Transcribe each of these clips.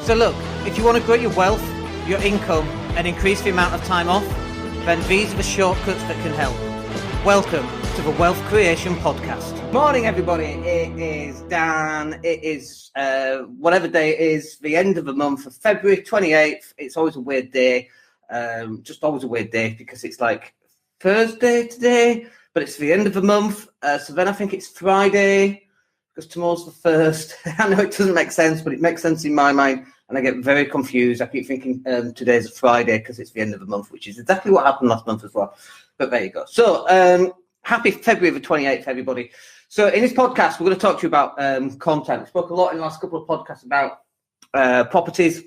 So look, if you want to grow your wealth, your income, and increase the amount of time off, then these are the shortcuts that can help. Welcome to the Wealth Creation Podcast. Morning, everybody. It is Dan. It is whatever day it is, the end of the month of February 28th. It's always a weird day. Just always a weird day because it's like Thursday today, but it's the end of the month. So then I think it's Friday because tomorrow's the 1st. I know it doesn't make sense, but it makes sense in my mind. And I get very confused. I keep thinking today's a Friday because it's the end of the month, which is exactly what happened last month as well. But there you go. So happy February the 28th, everybody. So in this podcast, we're going to talk to you about content. I spoke a lot in the last couple of podcasts about properties.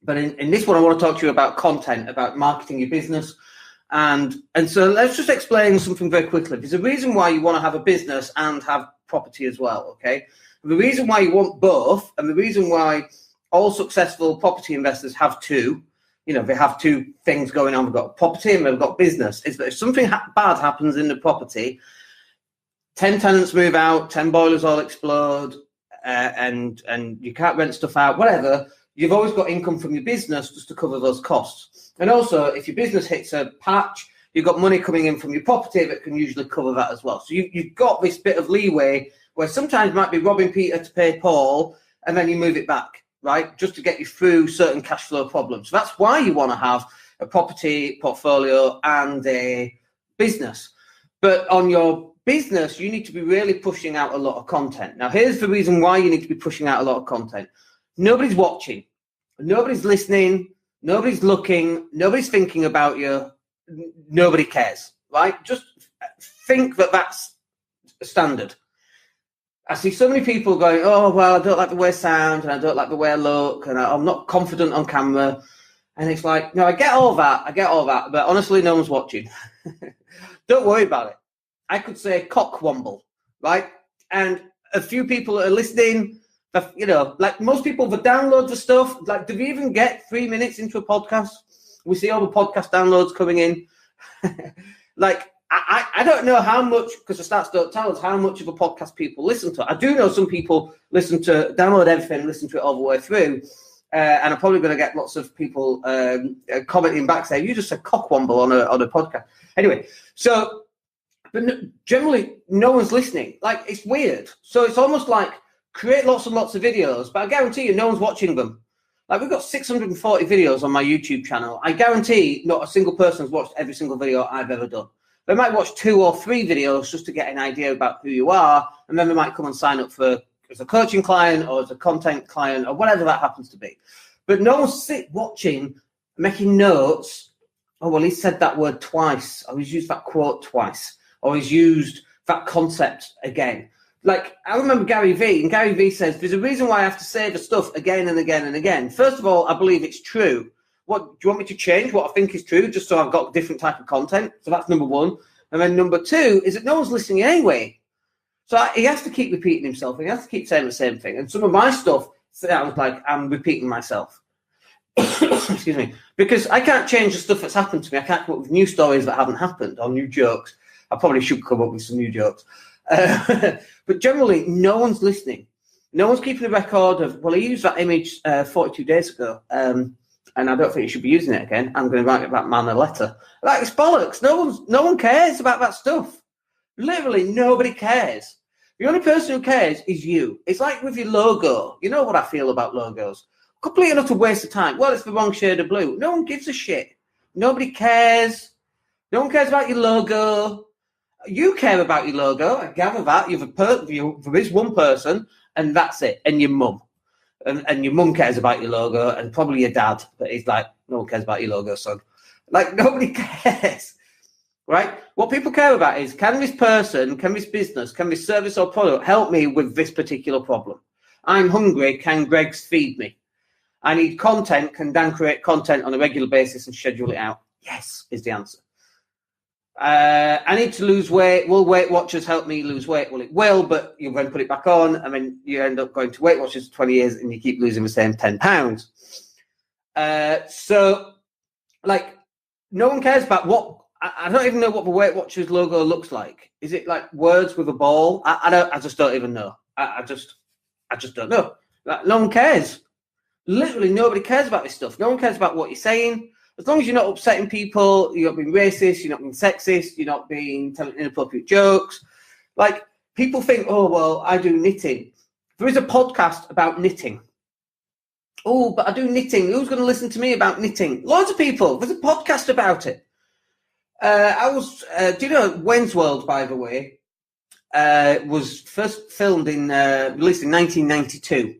But in this one, I want to talk to you about content, about marketing your business. And so let's just explain something very quickly. There's a reason why you want to have a business and have property as well, okay? And the reason why you want both, and the reason why all successful property investors have two, they have two things going on. They've got property and they've got business. Is that if something bad happens in the property, 10 tenants move out, 10 boilers all explode, and you can't rent stuff out, whatever, you've always got income from your business just to cover those costs. And also, if your business hits a patch, you've got money coming in from your property that can usually cover that as well. So you've got this bit of leeway where sometimes you might be robbing Peter to pay Paul, and then you move it back, right? Just to get you through certain cash flow problems. So that's why you want to have a property portfolio and a business. But on your business, you need to be really pushing out a lot of content. Now, here's the reason why you need to be pushing out a lot of content. Nobody's watching, nobody's listening, nobody's looking, nobody's thinking about you, nobody cares, right? Just think that that's standard. I see so many people going, oh, well, I don't like the way I sound, and I don't like the way I look, and I'm not confident on camera. And it's like, no, I get all that, but honestly, no one's watching. Don't worry about it. I could say cockwomble, right? And a few people are listening. Like most people, the downloads of stuff, like, do we even get 3 minutes into a podcast? We see all the podcast downloads coming in. Like, I don't know how much, because the stats don't tell us how much of a podcast people listen to. I do know some people download everything, listen to it all the way through. And I'm probably going to get lots of people commenting back saying, you just said cockwomble on a podcast. Anyway, so, but generally, no one's listening. Like, it's weird. So it's almost like, create lots and lots of videos, but I guarantee you no one's watching them. Like, we've got 640 videos on my YouTube channel. I guarantee not a single person has watched every single video I've ever done. They might watch 2 or 3 videos just to get an idea about who you are, and then they might come and sign up as a coaching client or as a content client or whatever that happens to be. But no one's watching, making notes. Oh, well, he said that word twice, or he's used that quote twice, or he's used that concept again. Like, I remember Gary Vee, and Gary Vee says, there's a reason why I have to say the stuff again and again and again. First of all, I believe it's true. What do you want me to change what I think is true, just so I've got different type of content? So that's number one. And then number two is that no one's listening anyway. So he has to keep repeating himself, and he has to keep saying the same thing. And some of my stuff sounds like I'm repeating myself. Excuse me. Because I can't change the stuff that's happened to me. I can't come up with new stories that haven't happened or new jokes. I probably should come up with some new jokes. But generally, no one's listening. No one's keeping a record of, well, he used that image 42 days ago, and I don't think you should be using it again. I'm going to write that man a letter. Like, it's bollocks. No one cares about that stuff. Literally, nobody cares. The only person who cares is you. It's like with your logo. You know what I feel about logos. Complete and utter waste of time. Well, it's the wrong shade of blue. No one gives a shit. Nobody cares. No one cares about your logo. You care about your logo. I gather that there is one person, and that's it. And your mum, and your mum cares about your logo, and probably your dad. But he's like, no one cares about your logo, son. Like, nobody cares, right? What people care about is, can this person, can this business, can this service or product help me with this particular problem? I'm hungry. Can Greg's feed me? I need content. Can Dan create content on a regular basis and schedule it out? Yes, is the answer. I need to lose weight. Will Weight Watchers help me lose weight? Well, it will, but you'll then put it back on, and then you end up going to Weight Watchers for 20 years, and you keep losing the same 10 pounds. So, like, no one cares about what. I don't even know what the Weight Watchers logo looks like. Is it like words with a ball? I just don't even know. I just don't know. Like, no one cares. Literally nobody cares about this stuff. No one cares about what you're saying. As long as you're not upsetting people, you're not being racist, you're not being sexist, you're not being telling inappropriate jokes. Like, people think, oh, well, I do knitting. There is a podcast about knitting. Oh, but I do knitting. Who's going to listen to me about knitting? Loads of people. There's a podcast about it. Do you know, Wayne's World, by the way, was first filmed released in 1992.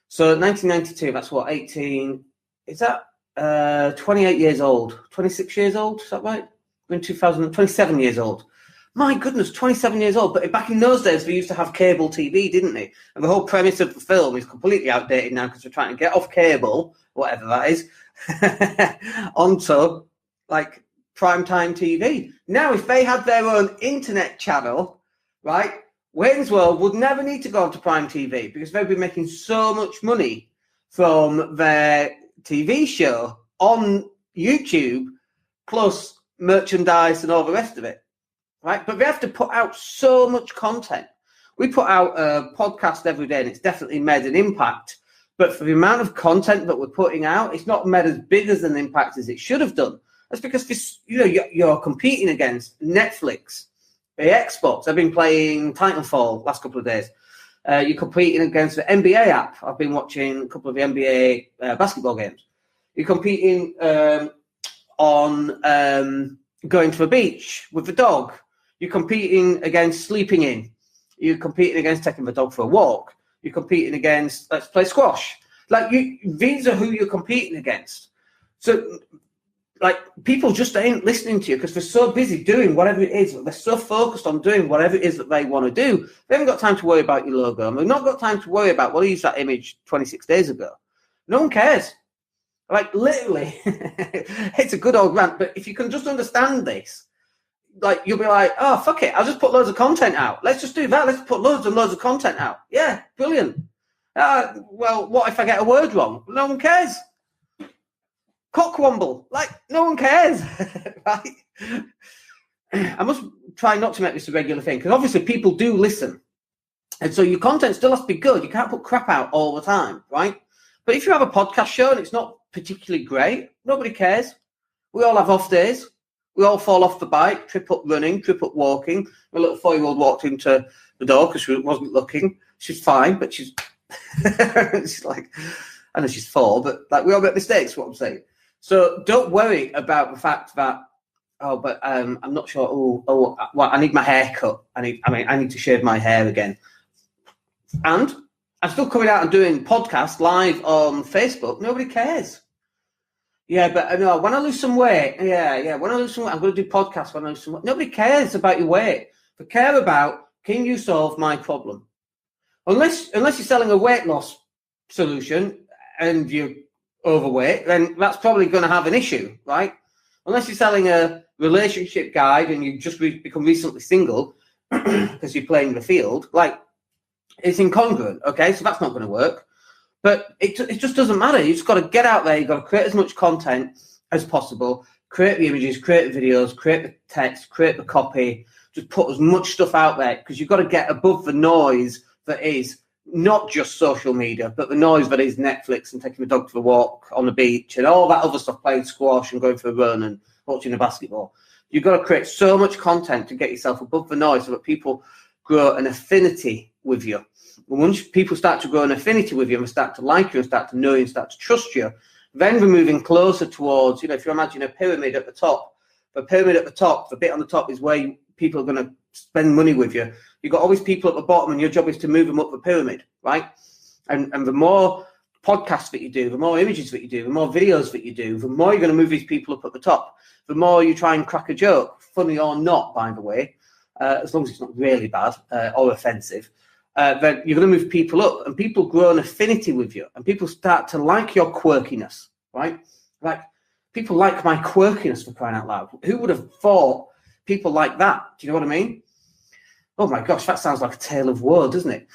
So 1992, that's what, 18, is that 28 years old, 26 years old, is that right? In 2000, 27 years old. My goodness, 27 years old. But back in those days, we used to have cable TV, didn't they? And the whole premise of the film is completely outdated now because we're trying to get off cable, whatever that is, onto, like, primetime TV. Now, if they had their own internet channel, right, Wayne's World would never need to go to prime TV because they'd be making so much money from their TV show on YouTube, plus merchandise and all the rest of it, right? But they have to put out so much content. We put out a podcast every day and it's definitely made an impact. But for the amount of content that we're putting out, it's not made as big as an impact as it should have done. That's because this, you're competing against Netflix, the Xbox. I've been playing Titanfall last couple of days. You're competing against the NBA app. I've been watching a couple of the NBA basketball games. You're competing on going to the beach with the dog. You're competing against sleeping in. You're competing against taking the dog for a walk. You're competing against, let's play squash. Like, these are who you're competing against. So, like, people just ain't listening to you because they're so busy doing whatever it is. They're so focused on doing whatever it is that they want to do. They haven't got time to worry about your logo. And they've not got time to worry about, well, I used that image 26 days ago. No one cares. Like, literally, it's a good old rant. But if you can just understand this, like, you'll be like, oh, fuck it. I'll just put loads of content out. Let's just do that. Let's put loads and loads of content out. Yeah, brilliant. Well, what if I get a word wrong? No one cares. Cockwomble, like, no one cares, right? I must try not to make this a regular thing because obviously people do listen, and so your content still has to be good. You can't put crap out all the time, right? But if you have a podcast show and it's not particularly great, nobody cares. We all have off days. We all fall off the bike, trip up running, trip up walking. My little 4-year-old walked into the door because she wasn't looking. She's fine, but she's she's like, I know she's 4, but like, we all make mistakes. What I'm saying. So don't worry about the fact that, I'm not sure. Well, I need my hair cut. I need to shave my hair again. And I'm still coming out and doing podcasts live on Facebook. Nobody cares. Yeah, but no, when I lose some weight, when I lose some weight, I'm going to do podcasts when I lose some weight. Nobody cares about your weight. They care about, can you solve my problem? Unless you're selling a weight loss solution and you're overweight, then that's probably going to have an issue, right? Unless you're selling a relationship guide and you just become recently single because you're playing the field, like, it's incongruent, okay? So that's not going to work. But it just doesn't matter. You just got to get out there. You've got to create as much content as possible, create the images, create the videos, create the text, create the copy, just put as much stuff out there because you've got to get above the noise that is not just social media, but the noise that is Netflix and taking the dog for a walk on the beach and all that other stuff, playing squash and going for a run and watching a basketball. You've got to create so much content to get yourself above the noise so that people grow an affinity with you. And once people start to grow an affinity with you and start to like you and start to know you and start to trust you, then we're moving closer towards, if you imagine a pyramid at the top, the bit on the top is where people are going to spend money with you. You've got all these people at the bottom and your job is to move them up the pyramid, right? And the more podcasts that you do, the more images that you do, the more videos that you do, the more you're going to move these people up at the top. The more you try and crack a joke, funny or not, by the way, as long as it's not really bad or offensive, then you're going to move people up and people grow an affinity with you and people start to like your quirkiness, right? Like, people like my quirkiness, for crying out loud. Who would have thought people like that? Do you know what I mean? Oh my gosh, that sounds like a tale of woe, doesn't it?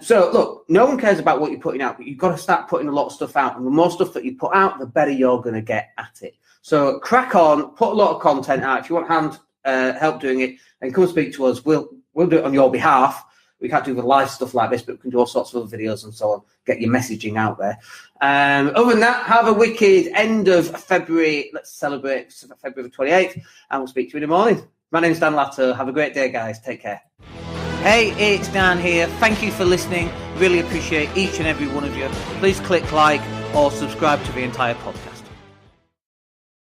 So look, no one cares about what you're putting out, but you've got to start putting a lot of stuff out. And the more stuff that you put out, the better you're going to get at it. So crack on, put a lot of content out. If you want help doing it, then come speak to us. We'll do it on your behalf. We can't do the live stuff like this, but we can do all sorts of other videos and so on, get your messaging out there. Other than that, have a wicked end of February. Let's celebrate February 28th, and we'll speak to you in the morning. My name's Dan Latto. Have a great day, guys. Take care. Hey, it's Dan here. Thank you for listening. Really appreciate each and every one of you. Please click like or subscribe to the entire podcast.